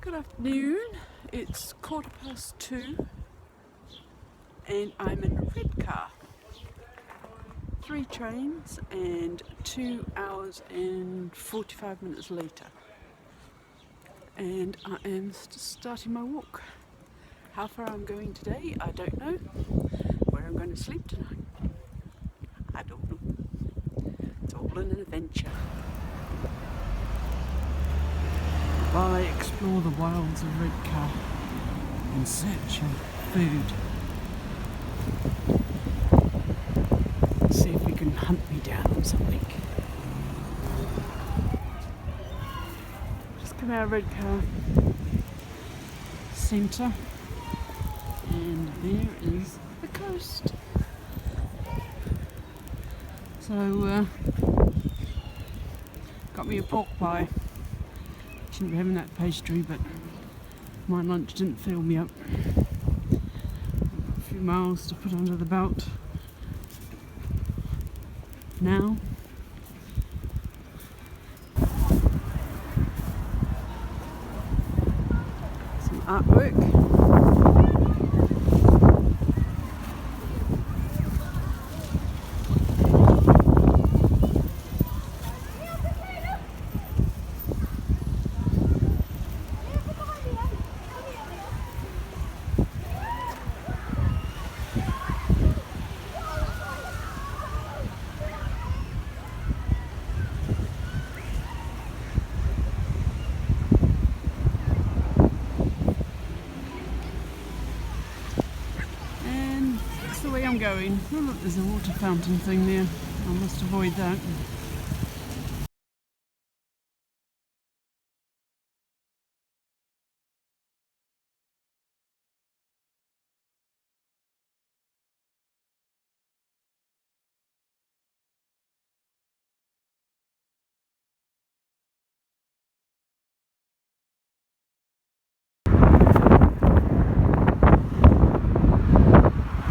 Good afternoon, it's 2:15 and I'm in Redcar. 3 trains and 2 hours and 45 minutes later. And I am starting my walk. How far I'm going today, I don't know. Where I'm going to sleep tonight, I don't know. It's all an adventure. While I explore the wilds of Redcar in search of food. See if we can hunt me down something. Just come out of Redcar centre and there is the coast. So got me a pork pie. Shouldn't be having that pastry, but my lunch didn't fill me up. A few miles to put under the belt now. Some artwork. The way I'm going. Oh look, there's a water fountain thing there. I must avoid that.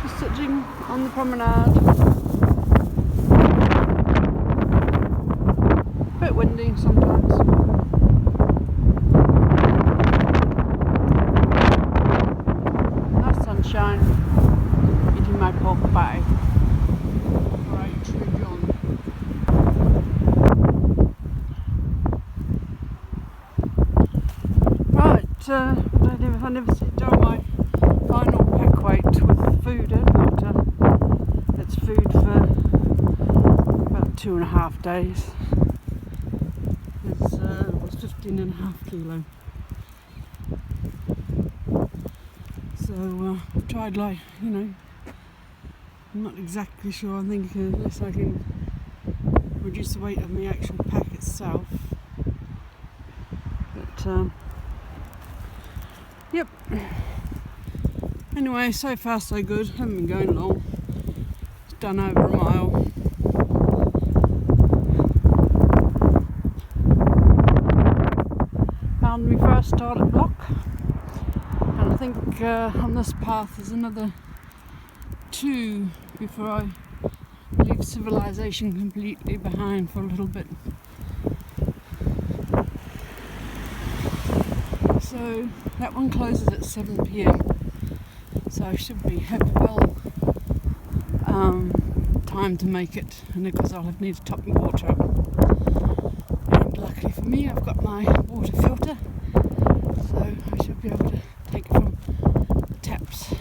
Just sitting on the promenade. Bit windy sometimes. Nice sunshine. Eating my pork pie. Right, trudge on. Right, I never sit down my final pack weight with food in, but it's food for about 2.5 days. It was 15.5 kilo. So I've tried, like, I'm not exactly sure. I think unless I can reduce the weight of the actual pack itself. But yep. Anyway, so far so good. Haven't been going long. It's done over a mile. Found my first toilet block. And I think on this path there's another 2 before I leave civilization completely behind for a little bit. So that one closes at 7 p.m. So I should have well time to make it, and of course I'll need to top my water up. And luckily for me, I've got my water filter, so I should be able to take it from the taps.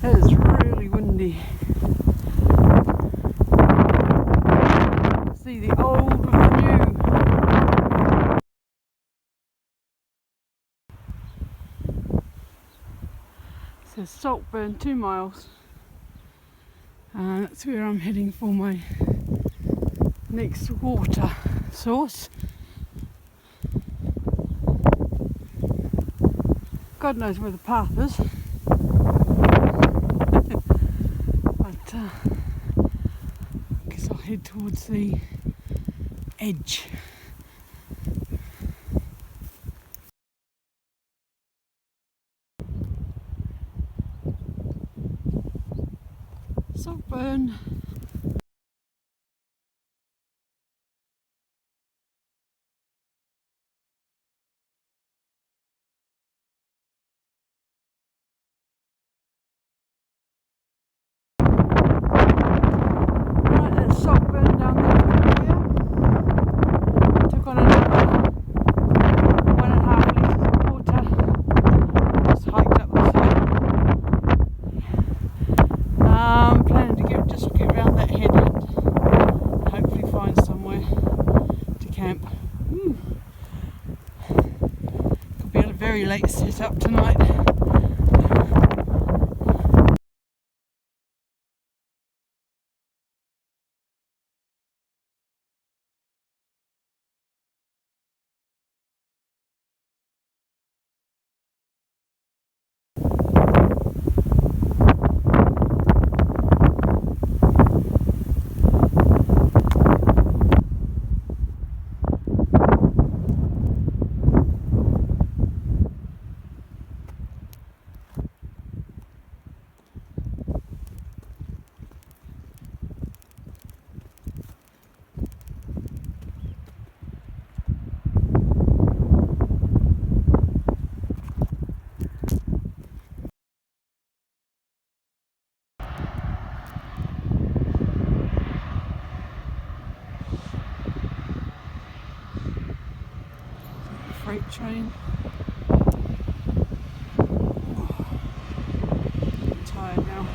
It is really windy. See the old with the new. It says Saltburn 2 miles. That's where I'm heading for my next water source. God knows where the path is. But I guess I'll head towards the edge. Saltburn. Right, there's Saltburn down there. Took on another 1.5 litres of water. Just hiked up the hill. Planning to just get around that headland and hopefully find somewhere to camp. Could be a very late set up tonight. Freight train. I'm tired now.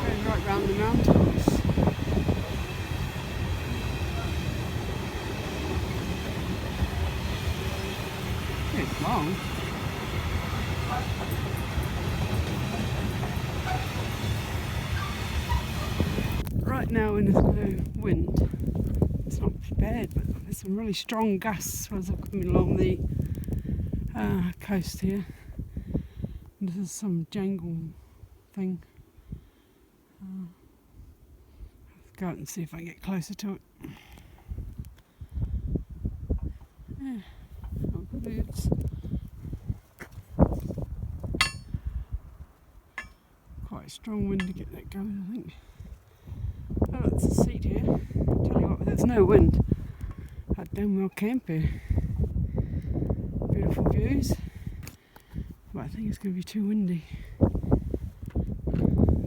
Going right round the mountains. It's long. Right now when there's no wind, it's not bad, but there's some really strong gusts as I'm coming along the coast here. And this is some jangle thing. Let's go out and see if I can get closer to it. Yeah. Birds. Quite a strong wind to get that going, I think. Oh, that's a seat here. Tell you what, there's no wind. I'd damn well camp here. Beautiful views, but I think it's going to be too windy.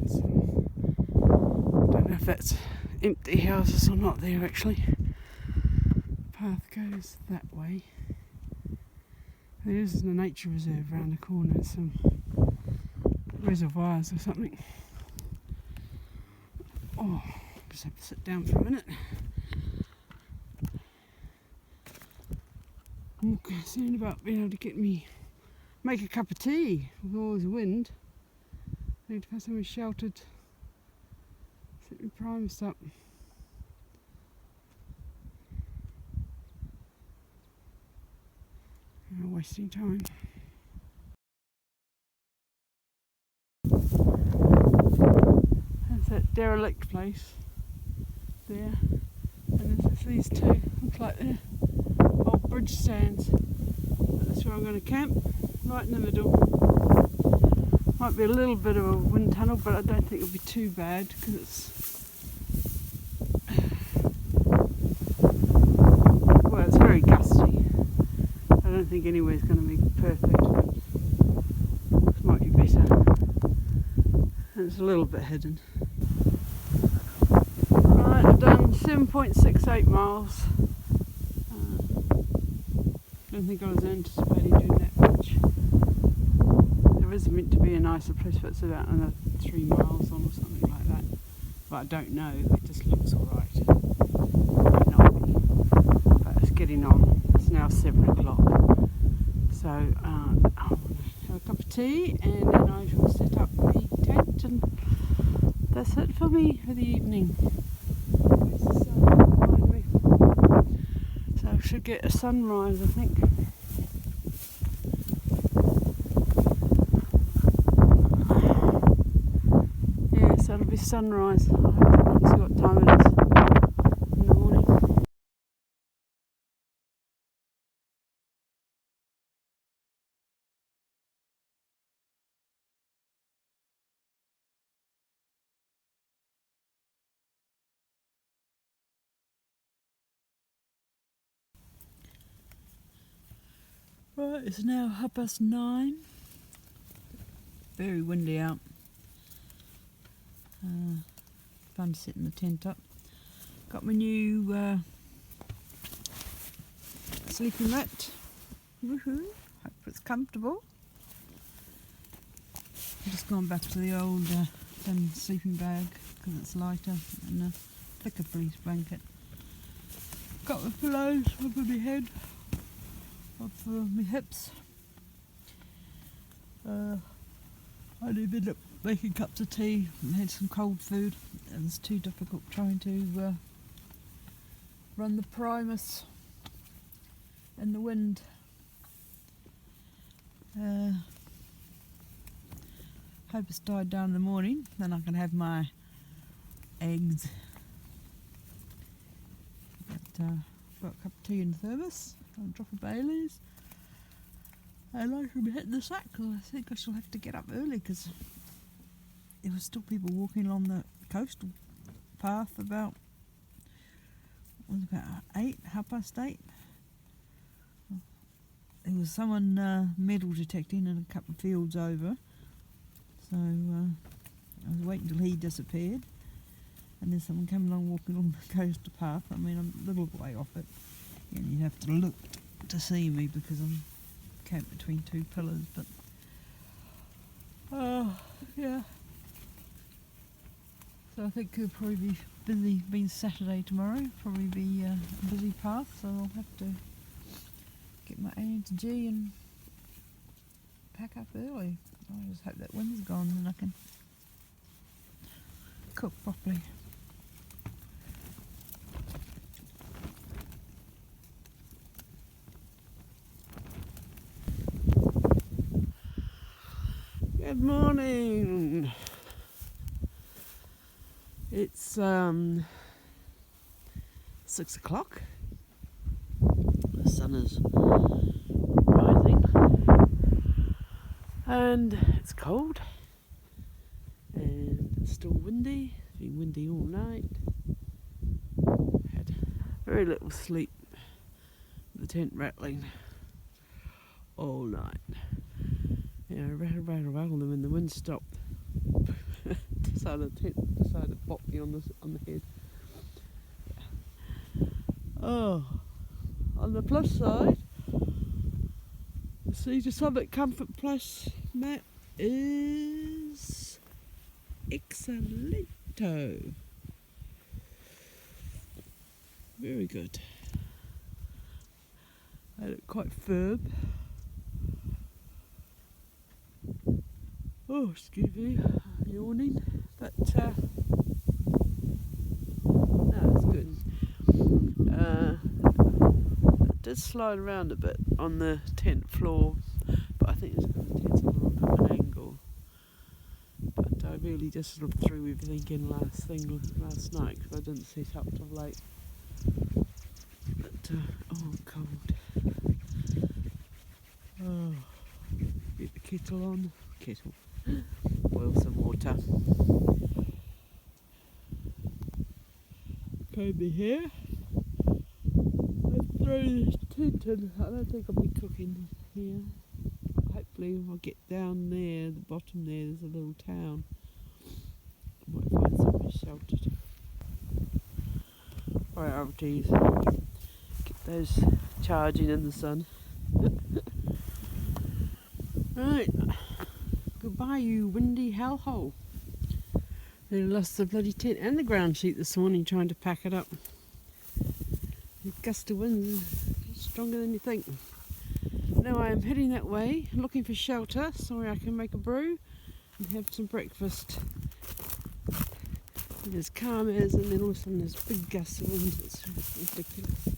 So, don't know if that's empty houses or not there actually. Path goes that way. There is a nature reserve around the corner, some reservoirs or something. Oh, just have to sit down for a minute. I'm concerned about being able to make a cup of tea with all this wind. I need to find somewhere sheltered. Set my primus up. I'm wasting time. There's that derelict place there, and there's these two, look like they're old bridge stands. That's where I'm going to camp, right in the middle. Might be a little bit of a wind tunnel, but I don't think it'll be too bad because it's very gusty. I don't think anywhere's going to be perfect, but this might be better. And it's a little bit hidden. Right, I've done 7.68 miles. Don't think I was anticipating doing that much. There is meant to be a nicer place, but it's about another 3 miles on or something like that. But I don't know, it just looks alright. Might not be, but it's getting on. It's now 7 o'clock. So I'll have a cup of tea and then I shall set up the tent, and that's it for me for the evening. There's the sun behind me. So I should get a sunrise, I think. Yeah, be sunrise. I hope to see what time it is in the morning. Right, it's now 9:30. Very windy out. Fun setting the tent up. Got my new sleeping mat. Woohoo! Hope it's comfortable. I've just gone back to the old thin sleeping bag because it's lighter and a thicker fleece blanket. Got my pillows over my head, up for my hips. I ended up making cups of tea and had some cold food. It was too difficult trying to run the Primus in the wind. Hope it's died down in the morning, then I can have my eggs. But got a cup of tea in the thermos, a drop of Baileys, and I should be hitting the sack because I think I shall have to get up early because there were still people walking along the coastal path about 8, 8:30. There was someone metal detecting in a couple of fields over, so I was waiting till he disappeared, and there's someone coming along walking along the coastal path. I mean, I'm a little way off it, and you have to look to see me because I'm camped between two pillars, but yeah. So I think it'll probably be busy, being Saturday tomorrow, probably be a busy path, so I'll have to get my A into G and pack up early. I just hope that wind's gone and I can cook properly. Good morning. It's 6 o'clock. The sun is rising and it's cold and it's still windy. It's been windy all night. Had very little sleep. The tent rattling all night. Yeah, rattle, and then the wind stopped. The tent decided to pop me on the head. Oh, on the plus side, the Cedar Summit Comfort Plus mat is excellento. Very good. I had it quite firm. Oh, excuse me, yawning, but no, it's good. It did slide around a bit on the tent floor, but I think it's because the tent's on an angle. But I really just sort of threw everything in last night because I didn't set up till late. But oh, cold. Oh, get the kettle on. Boil some water. Comb my hair. I've thrown this tent in. I don't think I'll be cooking here. Hopefully when I get down there, the bottom there's a little town. I might find somewhere sheltered. Priorities. Get those charging in the sun. Right. Goodbye, you windy hellhole. They lost the bloody tent and the ground sheet this morning trying to pack it up. The gust of wind is stronger than you think. Now I am heading that way, looking for shelter, so I can make a brew and have some breakfast. And as calm as, and then all of a sudden there's big gusts of wind. It's ridiculous.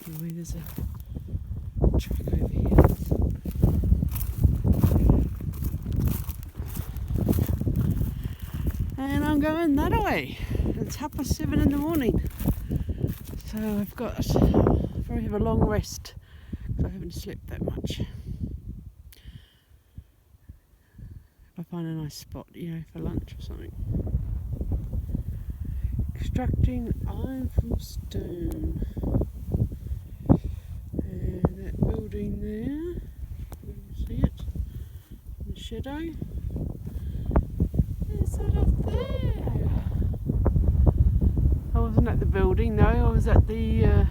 Anyway, there's a track over here. And I'm going that way. It's 7:30 in the morning. So I've probably have a long rest because I haven't slept that much. If I find a nice spot, for lunch or something. Extracting iron from stone. And that building there, you can see it in the shadow. It's sort of there. I wasn't at the building though, I was at the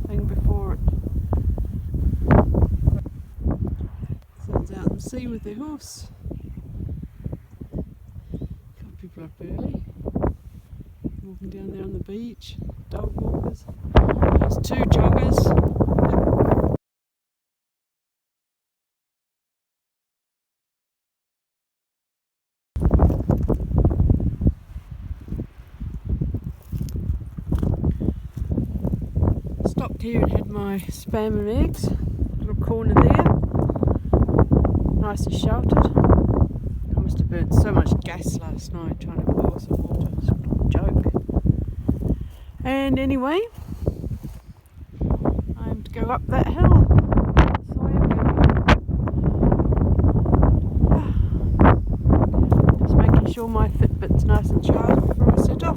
thing before it. Sun's out in the sea with their horse. A couple of people up early, walking down there on the beach, dog walkers. There's 2 joggers. Stopped here and had my spam and eggs. Little corner there. Nice and sheltered. I must have burnt so much gas last night trying to boil some water. It's a joke. And anyway, I'm to go up that hill. That's the way I'm going. Just making sure my Fitbit's nice and charged before I set off.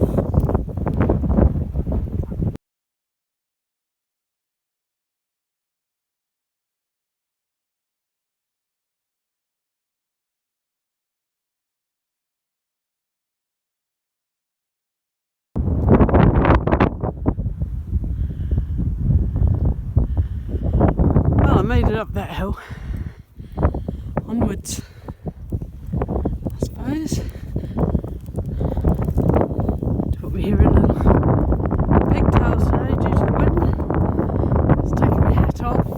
I made it up that hill, onwards, I suppose. Put me here in little pigtails today due to the wind. Just taking my hat off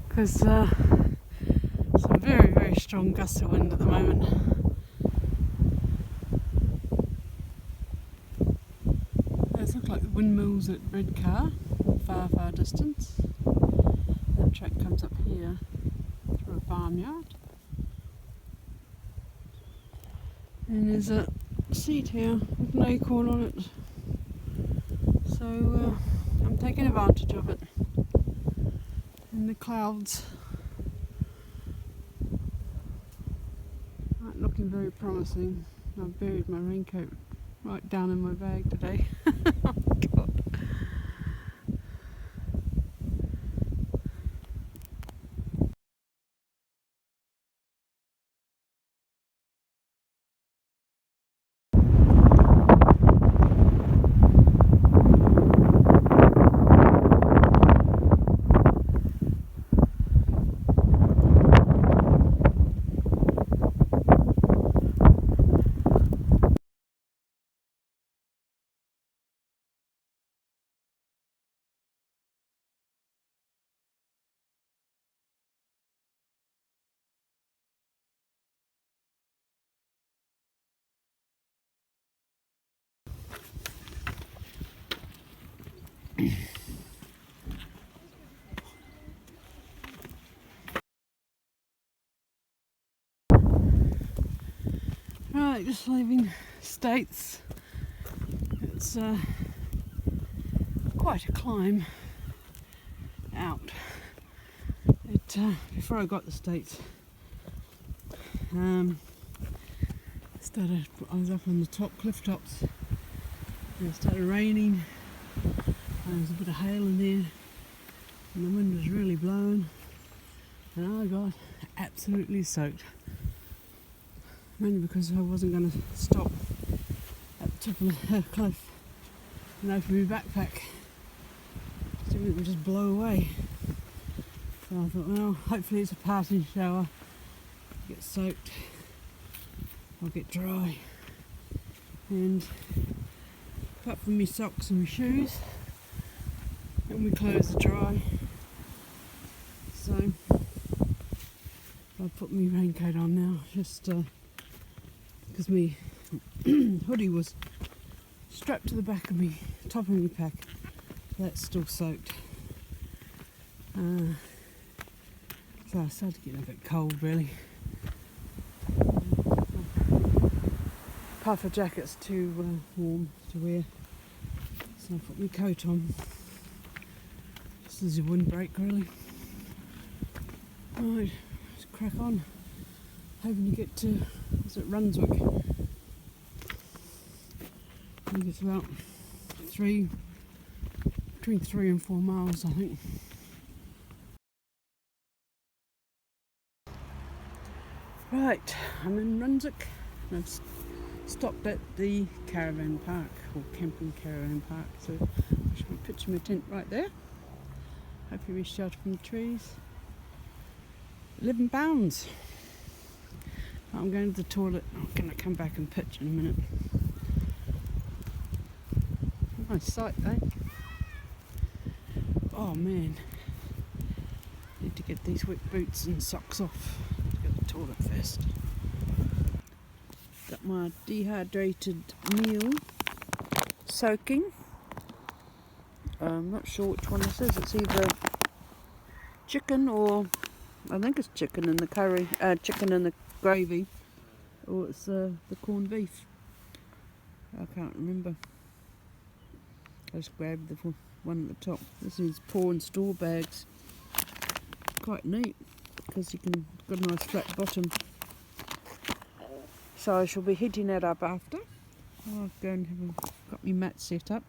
because some very, very strong gusts of wind at the moment. Those look like the windmills at Redcar, far, far distance. That track comes up here through a farmyard. And there's a seat here with an acorn on it. So I'm taking advantage of it. And the clouds aren't looking very promising. I've buried my raincoat right down in my bag today. Oh God. Right, just leaving States. It's quite a climb out. Before I got the States, I was up on the top cliff tops and it started raining and there was a bit of hail in there and the wind was really blowing and I got absolutely soaked. Mainly because I wasn't going to stop at the top of the cliff and open my backpack. So it would just blow away. So I thought, well, hopefully it's a passing shower. I'll get soaked, I'll get dry. And apart from my socks and my shoes, and my clothes are dry. So I'll put my raincoat on now, just because my hoodie was strapped to the back of me, top of my pack. That's still soaked. So I started getting a bit cold really. puffer jacket's too warm to wear, so I put my coat on. This is a windbreak really. Right, let's crack on. Hoping to get to, is it Brunswick? I think it's about between 3 and 4 miles, I think. Right, I'm in Brunswick. I've stopped at the caravan park, or camping caravan park, so I should be pitching my tent right there. Hopefully we shelter from the trees. £11. I'm going to the toilet. I'm going to come back and pitch in a minute. Nice sight, eh? Oh man, need to get these wet boots and socks off to go to the toilet first. Got my dehydrated meal soaking. I'm not sure which one this is. It's either chicken or, I think it's chicken in the curry, chicken in the gravy, or it's the corned beef. I can't remember. I just grabbed the one at the top. This is pour and store bags. Quite neat because you can got a nice flat bottom. So I shall be heating that up after. I'll go and got my mat set up.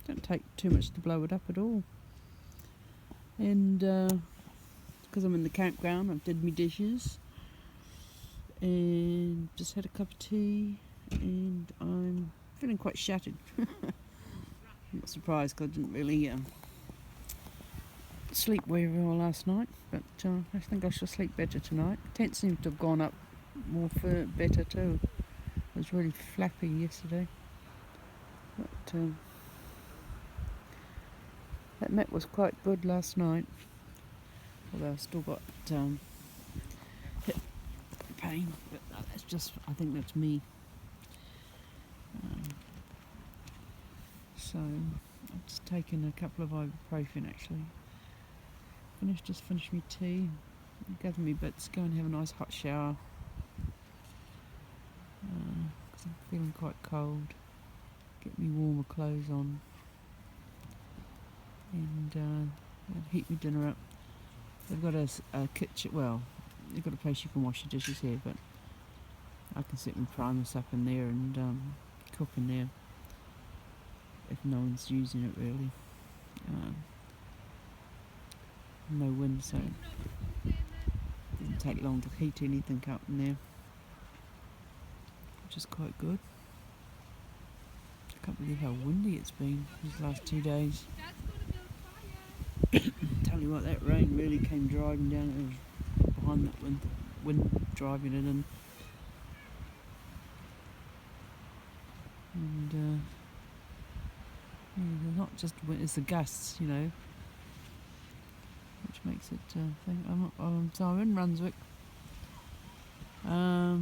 Don't take too much to blow it up at all. And because I'm in the campground, I've did my dishes and just had a cup of tea, and I'm feeling quite shattered. I'm not surprised because I didn't really sleep very well last night, but I think I shall sleep better tonight. The tent seems to have gone up better too. It was really flappy yesterday, but that mat was quite good last night, although I still got hip pain, but that's just, I think that's me. So I've just taken a couple of ibuprofen actually. Just finished my tea, gather me bits, go and have a nice hot shower because I'm feeling quite cold. Get me warmer clothes on and heat my dinner up. They've got a kitchen, well, they've got a place you can wash your dishes here, but I can set my primus up in there and cook in there if no one's using it really. No wind, so it doesn't take long to heat anything up in there, which is quite good. I can't believe how windy it's been these last 2 days. Tell you what, that rain really came driving down. It was behind that wind driving it in. And they're not just wind, it's the gusts, you know, which makes it thing. So I'm in Brunswick. I'll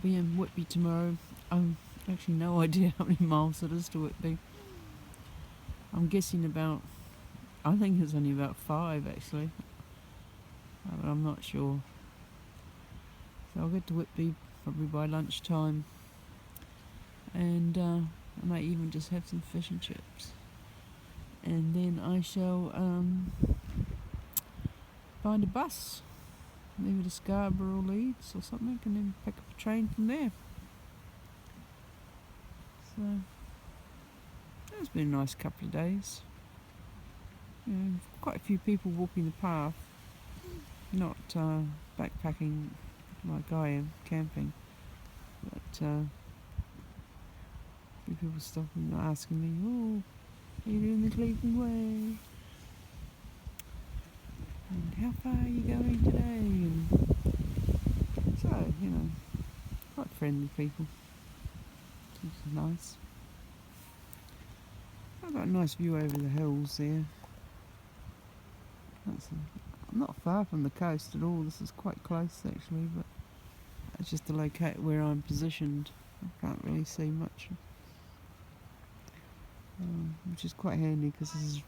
be in Whitby tomorrow. I've actually no idea how many miles it is to Whitby. I'm guessing I think it's only about 5 actually, but I'm not sure. So I'll get to Whitby probably by lunchtime, and I might even just have some fish and chips, and then I shall find a bus, maybe to Scarborough or Leeds or something, and then pick up a train from there. So it's been a nice couple of days. Quite a few people walking the path, not backpacking like I am, camping, but a few people stopping and asking me, "Oh, are you doing the Cleveland Way? And how far are you going today?" And so, quite friendly people, which is nice. I've got a nice view over the hills there. I'm not far from the coast at all. This is quite close actually, but it's just to locate where I'm positioned. I can't really see much, which is quite handy because you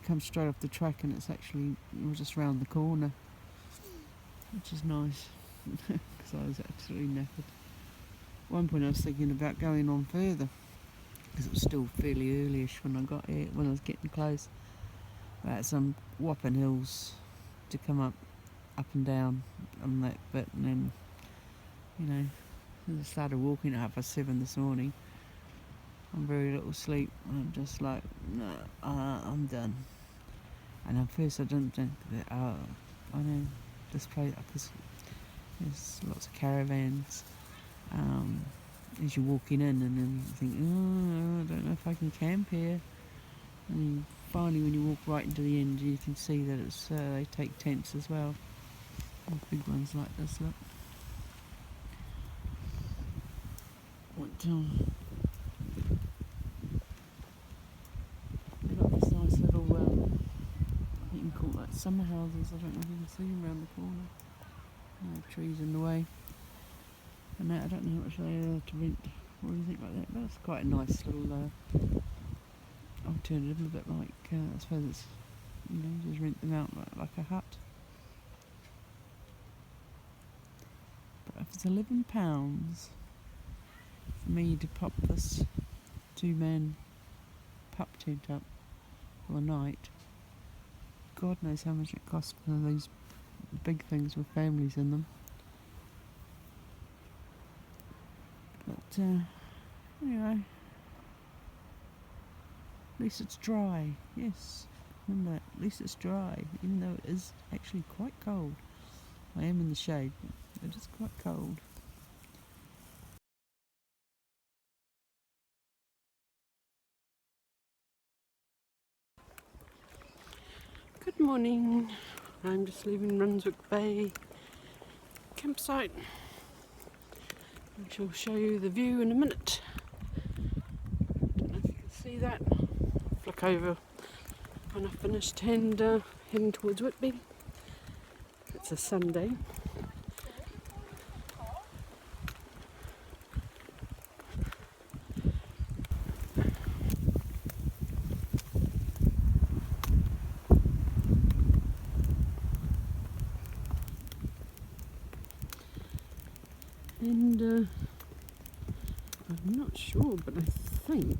come straight off the track and it's actually just round the corner, which is nice because I was absolutely knackered. one point I was thinking about going on further because it was still fairly earlyish when I got here, when I was getting close. I had some whopping hills to come up and down on that bit, and then, you know, I started walking at 7:30 this morning on very little sleep, and I'm just like, no, I'm done. And at first I didn't think that, I know this place, because there's lots of caravans as you're walking in, and then you think, oh, I don't know if I can camp here. And finally, when you walk right into the end, you can see that it's they take tents as well. Big ones like this, look. They've got this nice little, you can call that summer houses. I don't know if you can see them around the corner. No trees in the way. And I don't know how much they are to rent or anything like that, but it's quite a nice little alternative, a bit like, I suppose it's, you know, just rent them out like a hut. But if it's £11 for me to pop this 2-man pup tent up for a night, God knows how much it costs for these big things with families in them. But anyway, at least it's dry. Yes, remember that. At least it's dry, even though it is actually quite cold. I am in the shade, but it is quite cold. Good morning. I'm just leaving Brunswick Bay campsite. I shall show you the view in a minute. Don't know if you can see that. Flick over when I finished and heading towards Whitby. It's a Sunday. And I'm not sure, but I think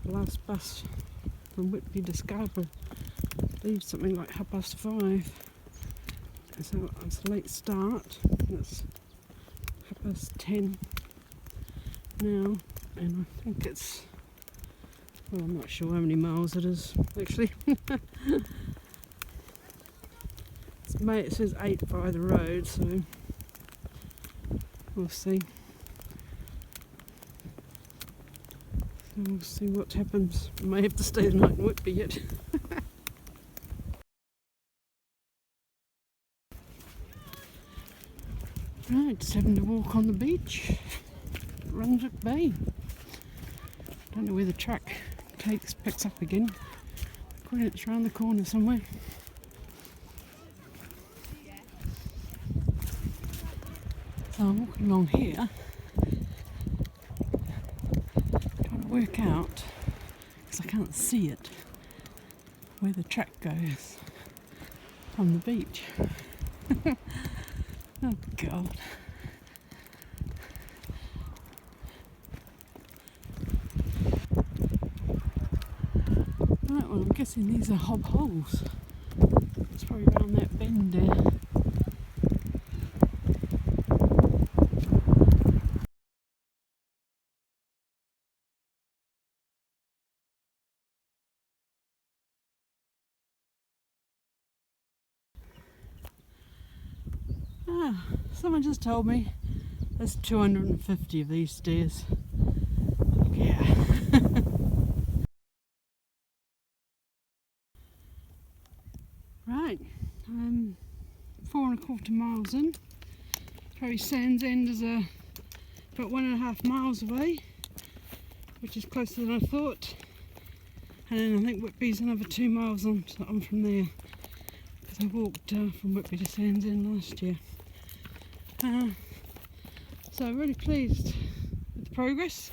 the last bus from Whitby to Scarborough leaves something like 5:30. So it's a late start. It's 10:30 now, and I think it's, well, I'm not sure how many miles it is actually. It says 8 by the road, so we'll see. So we'll see what happens. I may have to stay the night in Whitby yet. Right, just having to walk on the beach. Brunswick Bay. Don't know where the truck picks up again. It's around the corner somewhere. So I'm walking along here, trying to work out, because I can't see it, where the track goes from the beach. Oh God. Right, well, I'm guessing these are hob holes. It's probably around that bend there. Someone just told me there's 250 of these stairs. Yeah. Right, I'm 4.25 miles in. Probably Sands End is about 1.5 miles away, which is closer than I thought. And then I think Whitby's another 2 miles on from there, because I walked from Whitby to Sands End last year. So I'm really pleased with the progress.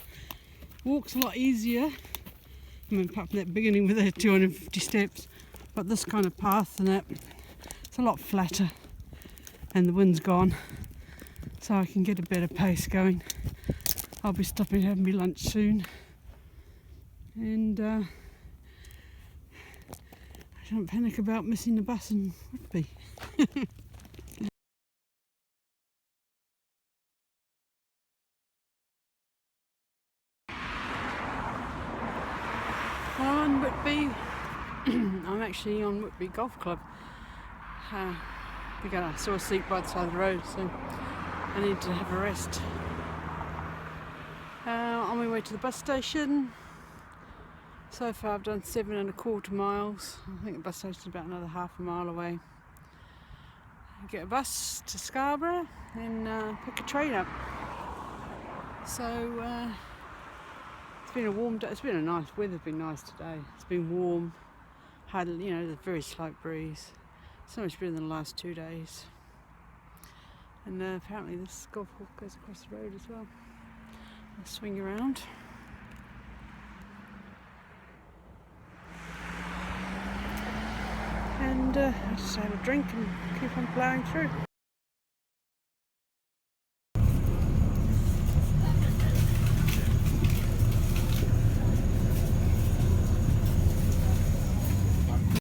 Walk's a lot easier, I mean, apart from that beginning with the 250 steps, but this kind of path and that, it's a lot flatter and the wind's gone, so I can get a better pace going. I'll be stopping having my lunch soon, and I don't panic about missing the bus in Whitby. I'm on Whitby. I'm actually on Whitby Golf Club. Again, I saw a seat by the side of the road, so I need to have a rest. On my way to the bus station. So far I've done 7.25 miles. I think the bus station's about another half a mile away. Get a bus to Scarborough, then pick a train up. So it's been a warm day. It's been a nice weather's been nice today. It's been warm. Had a very slight breeze. So much better than the last 2 days. And apparently this golf course goes across the road as well. I'll swing around. And I just have a drink and keep on ploughing through.